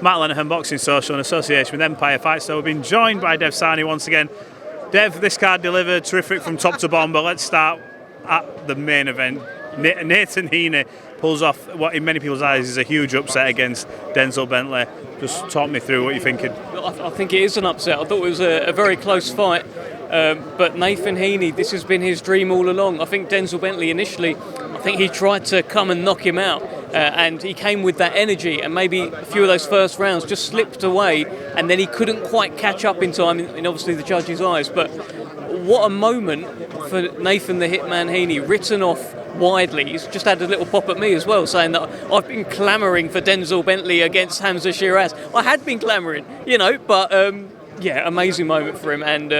Matt Lenihan, Boxing Social in association with Empire Fights. So we've been joined by Dev Sahni once again. Dev, this card delivered, terrific from top to bottom, but let's start at the main event. Nathan Heaney pulls off what in many people's eyes is a huge upset against Denzel Bentley. Just talk me through what you're thinking. I think it is an upset. I thought it was a very close fight. But Nathan Heaney, this has been his dream all along. I think Denzel Bentley initially, I think he tried to come and knock him out. And he came with that energy, and maybe a few of those first rounds just slipped away, and then he couldn't quite catch up in time in obviously the judges' eyes. But what a moment for Nathan the Hitman Heaney, written off widely. He's just had a little pop at me as well, saying that I've been clamouring for Denzel Bentley against Hamza Shiraz. I had been clamouring, but amazing moment for him, and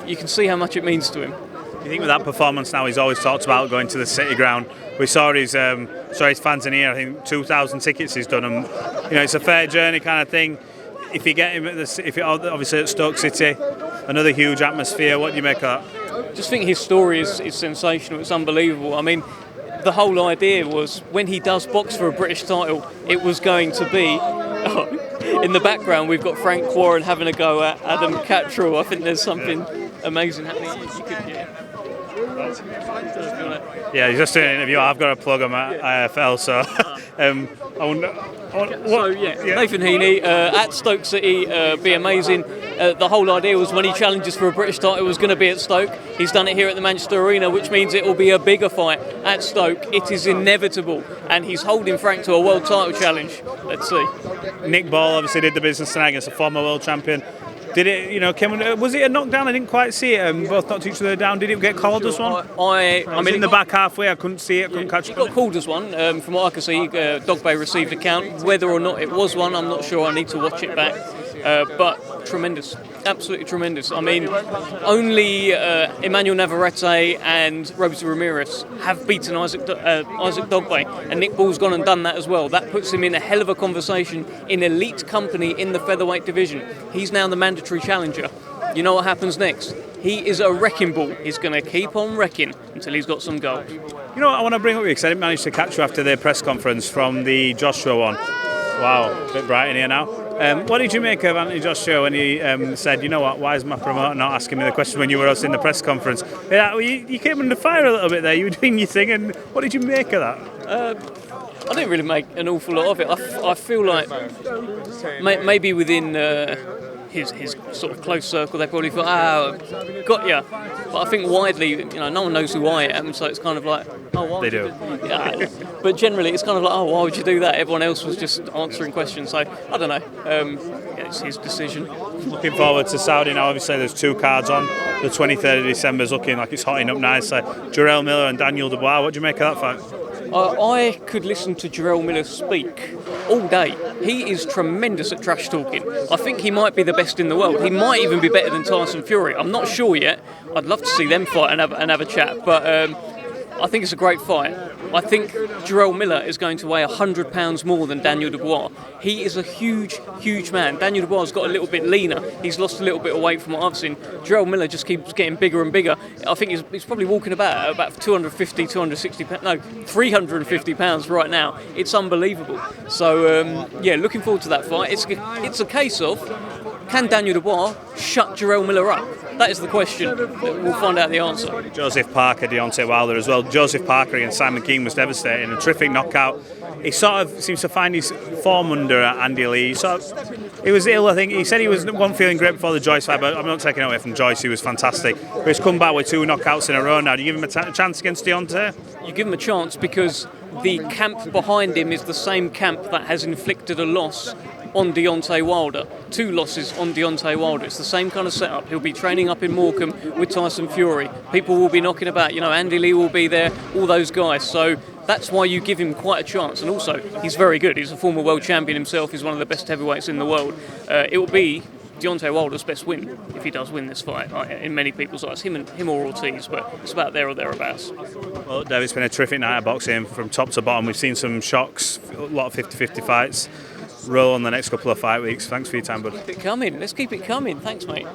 you can see how much it means to him. You think with that performance now, he's always talked about going to the City Ground. We saw his fans in here. I think 2,000 tickets he's done, and it's a fair journey kind of thing. If you get him obviously at Stoke City, another huge atmosphere. What do you make of that? Just think his story is sensational. It's unbelievable. I mean, the whole idea was when he does box for a British title, it was going to be. In the background, we've got Frank Warren having a go at Adam Cattrall. I think there's something amazing happening. You could, yeah, just doing an interview. I've got a plug on my IFL, so Nathan Heaney at Stoke City, be amazing. The whole idea was when he challenges for a British title, it was going to be at Stoke. He's done it here at the Manchester Arena, which means it will be a bigger fight at Stoke. It is inevitable, and he's holding Frank to a world title challenge. Let's see. Nick Ball obviously did the business tonight against a former world champion. Did it? Was it a knockdown? I didn't quite see it. Both knocked each other down. Did it get called as one? I mean, in the back halfway. I couldn't see it. Couldn't catch it. It got called as one. From what I can see, Dogboe received a count. Whether or not it was one, I'm not sure. I need to watch it back. But tremendous, absolutely tremendous. I mean, only Emmanuel Navarrete and Roberto Ramirez have beaten Isaac Dogboe, and Nick Ball's gone and done that as well. That puts him in a hell of a conversation in elite company in the featherweight division. He's now the mandatory challenger. You know what happens next? He is a wrecking ball. He's going to keep on wrecking until he's got some gold. You know what I want to bring up with you, because I didn't manage to catch you after the press conference from the Joshua one. Wow, a bit bright in here now. What did you make of Anthony Joshua when he said, you know what, why is my promoter not asking me the question when you were us in the press conference? Yeah, you came under fire a little bit there. You were doing your thing, and what did you make of that? I didn't really make an awful lot of it. I feel like maybe within his sort of close circle, they probably thought, got ya. But I think widely, no one knows who I am, so it's kind of like, why they do. But generally, it's kind of like, why would you do that? Everyone else was just answering questions, so I don't know. It's his decision. Looking forward to Saudi now. Obviously, there's two cards on. The 23rd of December is looking like it's hotting up nicely. Jarrell Miller and Daniel Dubois. What do you make of that fight? I could listen to Jarrell Miller speak all day. He is tremendous at trash talking. I think he might be the best in the world. He might even be better than Tyson Fury. I'm not sure yet. I'd love to see them fight and have a chat, but I think it's a great fight. I think Jarrell Miller is going to weigh 100 pounds more than Daniel Dubois. He is a huge, huge man. Daniel Dubois has got a little bit leaner. He's lost a little bit of weight from what I've seen. Jarrell Miller just keeps getting bigger and bigger. I think he's probably walking about 250, 260 pounds. No, 350 pounds right now. It's unbelievable. So, looking forward to that fight. It's a case of, can Daniel Dubois shut Jarrell Miller up? That is the question. We'll find out the answer. Joseph Parker, Deontay Wilder as well. Joseph Parker against Simon King was devastating. A terrific knockout. He sort of seems to find his form under Andy Lee. He was ill, I think. He said he wasn't feeling great before the Joyce fight, but I'm not taking it away from Joyce. He was fantastic. But he's come back with two knockouts in a row now. Do you give him a chance against Deontay? You give him a chance because the camp behind him is the same camp that has inflicted a loss on Deontay Wilder. 2 losses on Deontay Wilder. It's the same kind of setup. He'll be training up in Morecambe with Tyson Fury. People will be knocking about. Andy Lee will be there, all those guys. So that's why you give him quite a chance. And also, he's very good. He's a former world champion himself. He's one of the best heavyweights in the world. It will be Deontay Wilder's best win if he does win this fight, in many people's eyes. Him or Ortiz, but it's about there or thereabouts. Well, Dev, it's been a terrific night of boxing from top to bottom. We've seen some shocks, a lot of 50-50 fights. Roll on the next couple of fight weeks. Thanks for your time, bud. Keep it coming. Let's keep it coming. Thanks, mate.